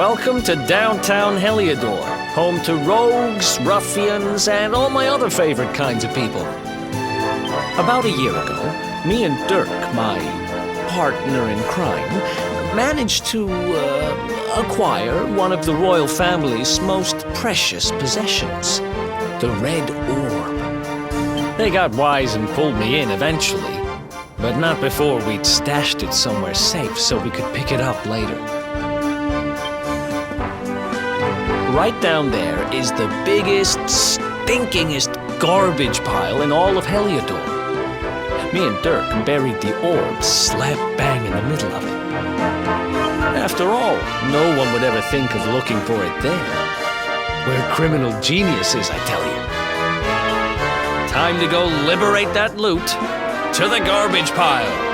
Welcome to downtown Heliodor, home to rogues, ruffians, and all my other favorite kinds of people. About a year ago, me and Dirk, my partner in crime, managed to acquire one of the royal family's most precious possessions, the Red Orb. They got wise and pulled me in eventually, but not before we'd stashed it somewhere safe so we could pick it up later. Right down there is the biggest, stinkingest garbage pile in all of Heliodor. Me and Dirk buried the orb slap bang in the middle of it. After all, no one would ever think of looking for it there. We're criminal geniuses, I tell you. Time to go liberate that loot to the garbage pile.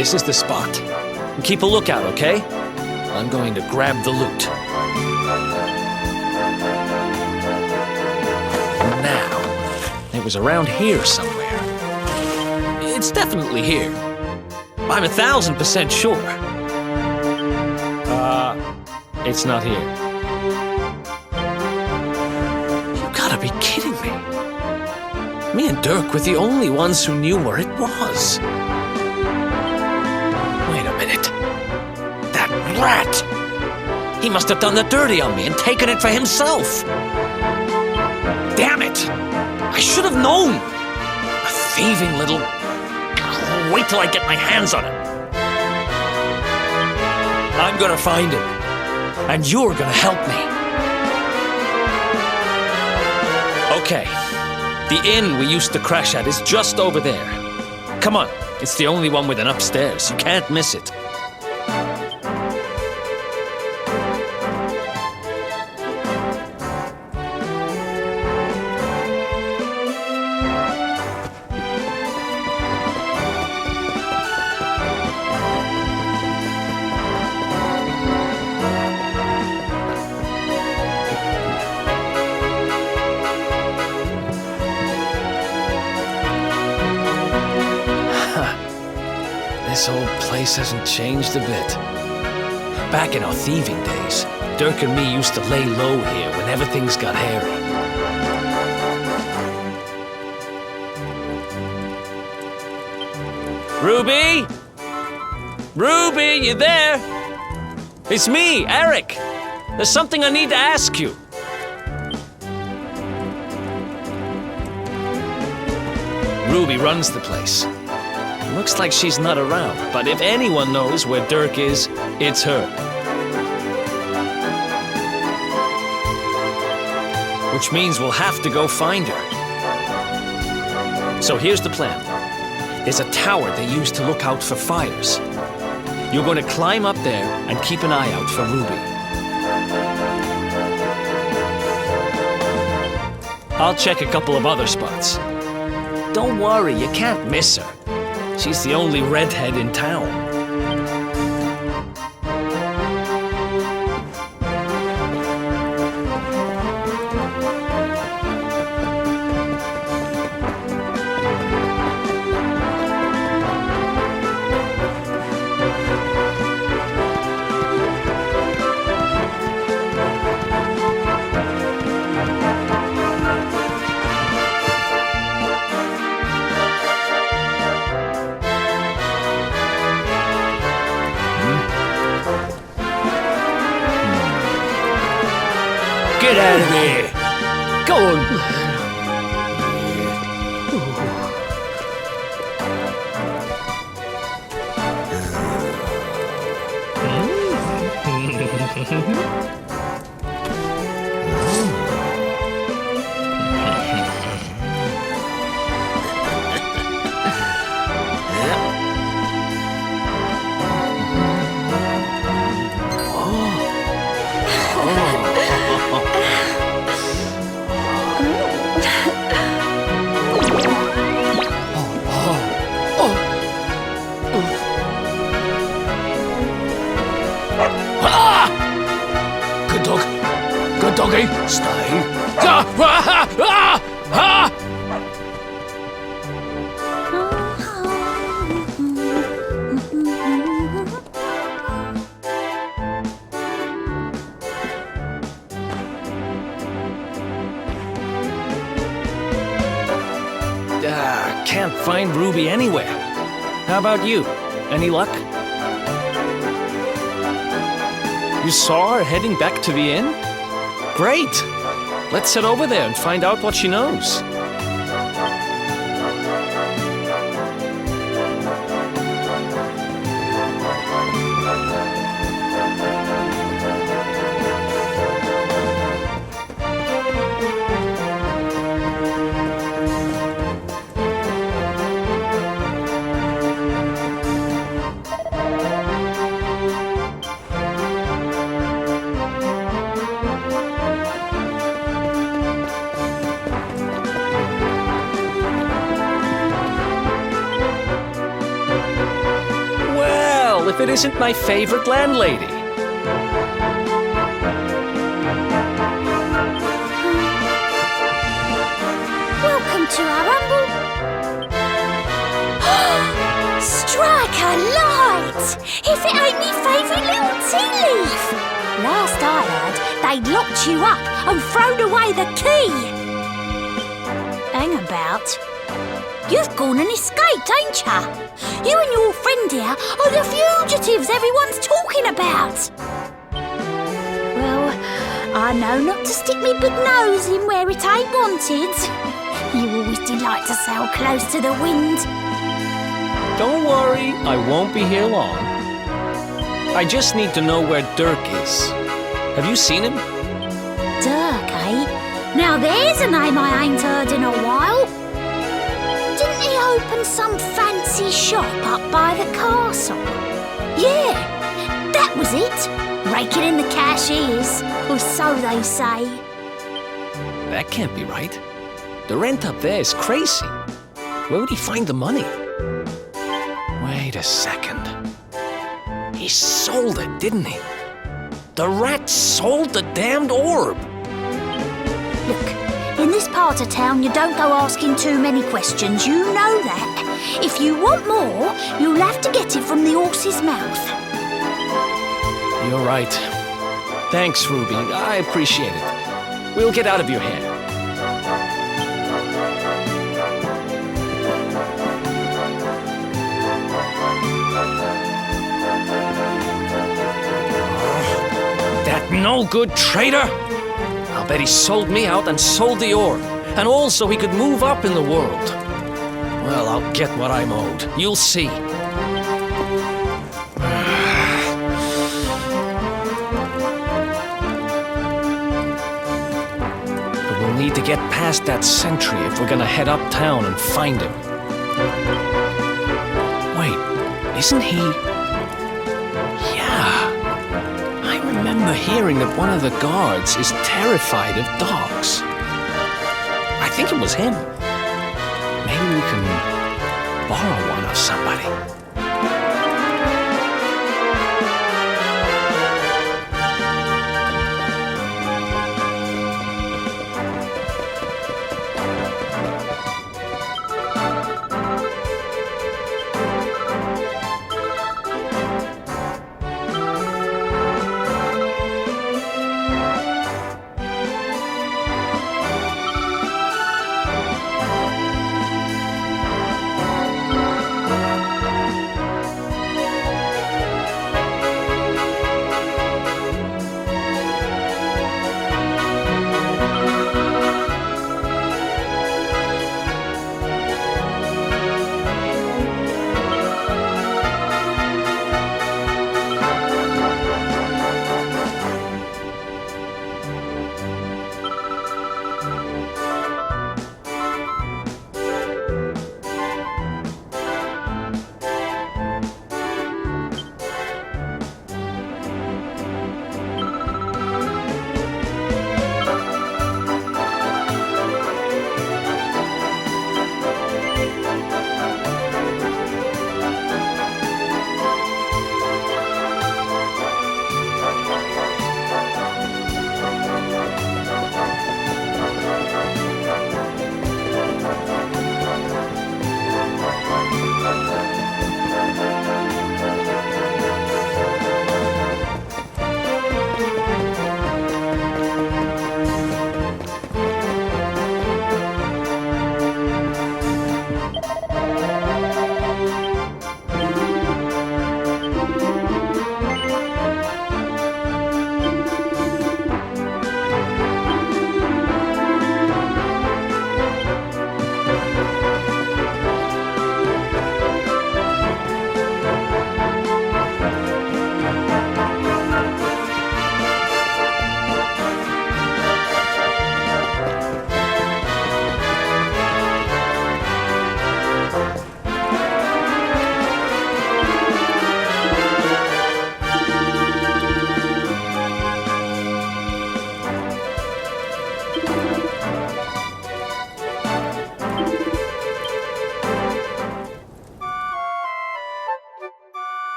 This is the spot. Keep a lookout, okay? I'm going to grab the loot. Now, it was around here somewhere. It's definitely here. I'm 1,000% sure. It's not here. You gotta be kidding me. Me and Dirk were the only ones who knew where it was. Wait a minute. That rat! He must have done the dirty on me and taken it for himself. Damn it! I should have known! A thieving little... Wait till I get my hands on him. I'm gonna find him. And you're gonna help me. Okay. The inn we used to crash at is just over there. Come on, it's the only one with an upstairs. You can't miss it. This old place hasn't changed a bit. Back in our thieving days, Dirk and me used to lay low here whenever things got hairy. Ruby? Ruby, you there? It's me, Eric. There's something I need to ask you. Ruby runs the place. Looks like she's not around, but if anyone knows where Dirk is, it's her. Which means we'll have to go find her. So here's the plan. There's a tower they use to look out for fires. You're going to climb up there and keep an eye out for Ruby. I'll check a couple of other spots. Don't worry, you can't miss her. She's the only redhead in town. Get out of here! Go on! Good doggy, stay. Can't find Ruby anywhere. How about you? Any luck? You saw her heading back to the inn? Great! Let's head over there and find out what she knows. if it isn't my favorite landlady. Welcome to our humble... Strike a light! If it ain't me favourite little tea leaf! Last I heard, they'd locked you up and thrown away the key. Hang about. You've gone and escaped, ain't ya? You and your friend here are the fugitives everyone's talking about. Well, I know not to stick me big nose in where it ain't wanted. You always delight to sail close to the wind. Don't worry, I won't be here long. I just need to know where Dirk is. Have you seen him? Dirk, eh? Now there's a name I ain't heard in a while. Didn't he open some fancy shop up by the castle? Yeah, that was it. Raking in the cashiers, or so they say. That can't be right. The rent up there is crazy. Where would he find the money? Wait a second. He sold it, didn't he? The rat sold the damned orb. Look, in this part of town, you don't go asking too many questions. You know that. If you want more, you'll have to get it from the horse's mouth. You're right. Thanks, Ruby. I appreciate it. We'll get out of your hair. That no-good traitor! I'll bet he sold me out and sold the orb, and all so he could move up in the world. Well, I'll get what I'm owed. You'll see. But we'll need to get past that sentry if we're gonna head uptown and find him. Wait, isn't he... I remember hearing that one of the guards is terrified of dogs. I think it was him. Maybe we can borrow one of somebody.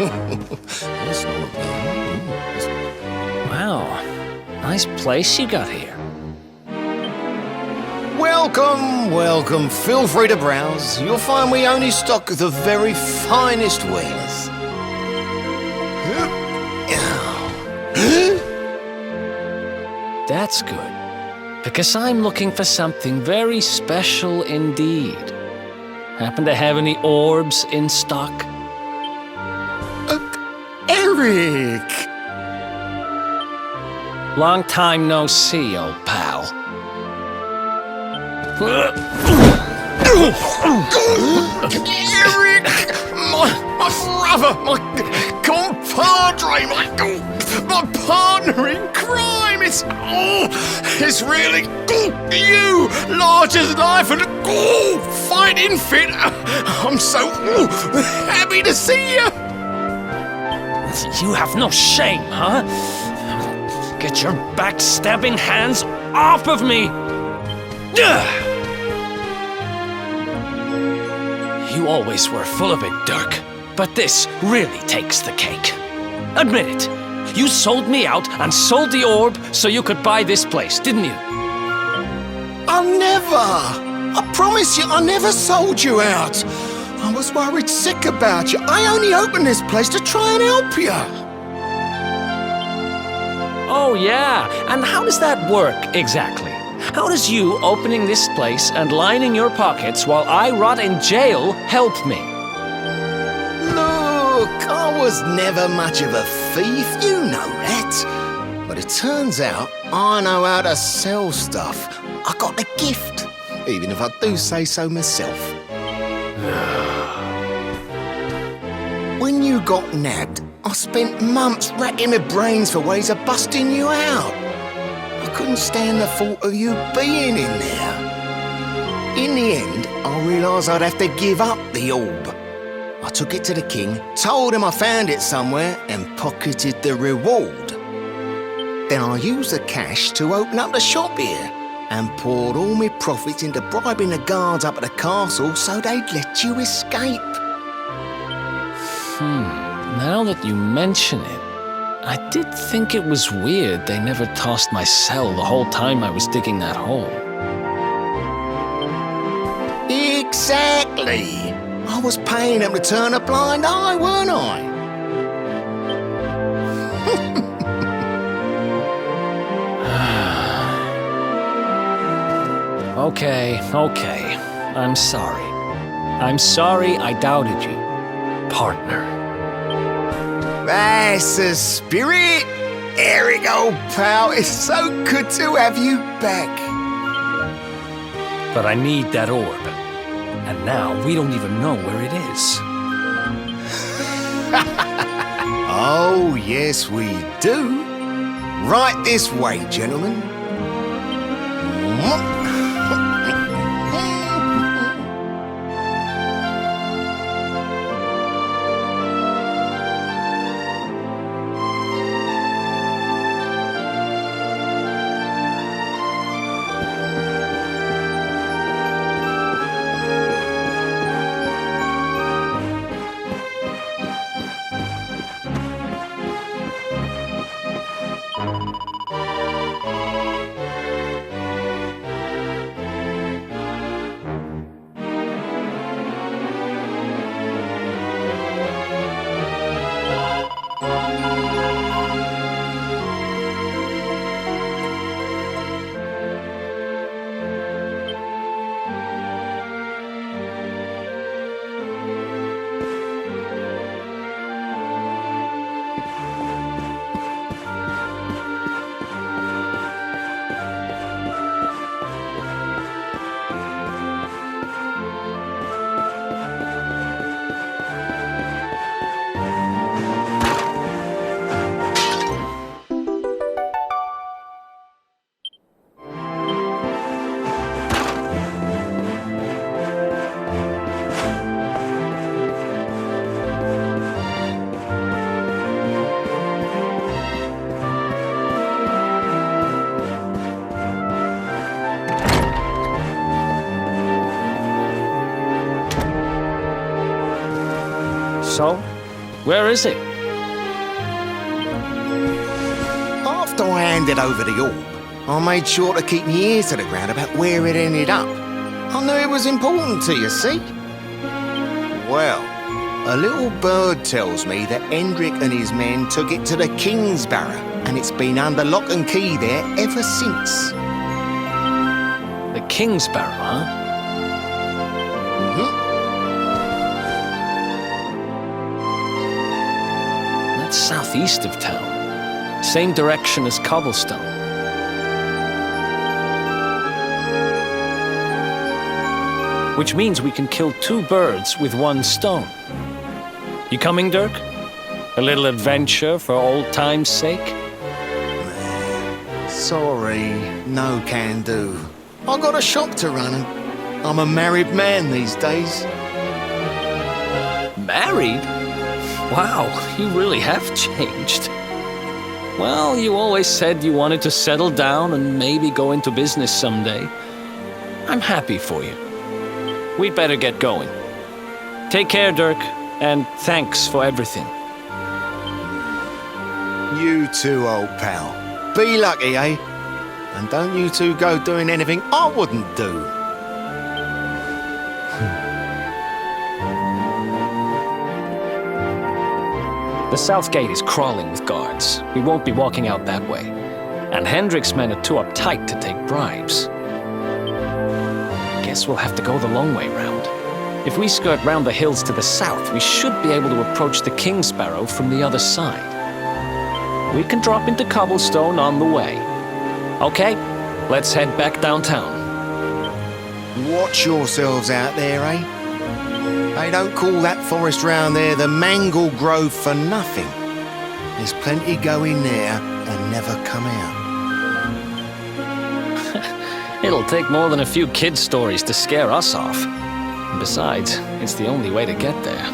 That's not Wow, nice place you got here. Welcome, welcome. Feel free to browse. You'll find we only stock the very finest wares. That's good, because I'm looking for something very special indeed. Happen to have any orbs in stock? Eric! Long time no see, old pal. Eric! My brother, my compadre, my partner in crime! It's really you, large as life and fighting fit. I'm so happy to see you. You have no shame, huh? Get your backstabbing hands off of me! You always were full of it, Dirk. But this really takes the cake. Admit it. You sold me out and sold the orb so you could buy this place, didn't you? I promise you, I never sold you out. I was worried sick about you. I only opened this place to try and help you. Oh, yeah. And how does that work, exactly? How does you opening this place and lining your pockets while I rot in jail help me? Look, I was never much of a thief, you know that. But it turns out I know how to sell stuff. I got a gift, even if I do say so myself. When you got nabbed, I spent months racking my brains for ways of busting you out. I couldn't stand the thought of you being in there. In the end, I realised I'd have to give up the orb. I took it to the king, told him I found it somewhere, and pocketed the reward. Then I used the cash to open up the shop here, and poured all my profits into bribing the guards up at the castle so they'd let you escape. Now that you mention it, I did think it was weird they never tossed my cell the whole time I was digging that hole. Exactly! I was paying them to turn a blind eye, weren't I? Okay. I'm sorry. I'm sorry I doubted you, partner. That's the spirit! Eric, old pal, it's so good to have you back. But I need that orb. And now we don't even know where it is. Oh, yes, we do. Right this way, gentlemen. So, Where is it? After I handed over the orb, I made sure to keep my ears to the ground about where it ended up. I knew it was important to you, see? Well, a little bird tells me that Hendrik and his men took it to the King's Barrow, and it's been under lock and key there ever since. The King's Barrow, huh? That's southeast of town. Same direction as Cobblestone. Which means we can kill 2 birds with 1 stone. You coming, Dirk? A little adventure for old time's sake? Sorry, no can do. I got a shop to run and I'm a married man these days. Married? Wow, you really have changed. Well, you always said you wanted to settle down and maybe go into business someday. I'm happy for you. We'd better get going. Take care, Dirk, and thanks for everything. You too, old pal. Be lucky, eh? And don't you two go doing anything I wouldn't do. The south gate is crawling with guards. We won't be walking out that way. And Hendrik's men are too uptight to take bribes. Guess we'll have to go the long way round. If we skirt round the hills to the south, we should be able to approach the King's Barrow from the other side. We can drop into Cobblestone on the way. Okay, let's head back downtown. Watch yourselves out there, eh? They don't call that forest round there the Mangle Grove for nothing. There's plenty go in there and never come out. It'll take more than a few kid stories to scare us off. And besides, it's the only way to get there.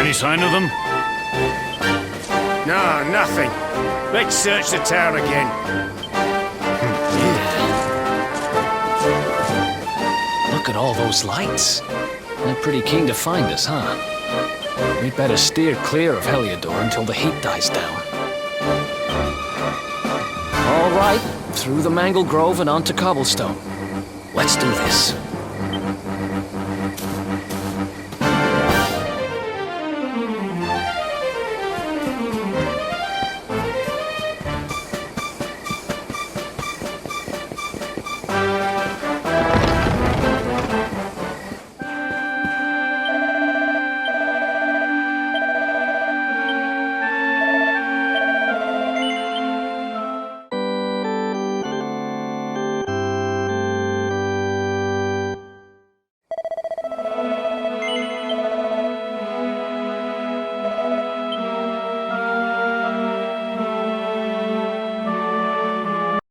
Any sign of them? No, nothing. Let's search the town again. Look at all those lights. They're pretty keen to find us, huh? We'd better steer clear of Heliodor until the heat dies down. All right, through the Mangle Grove and onto Cobblestone. Let's do this.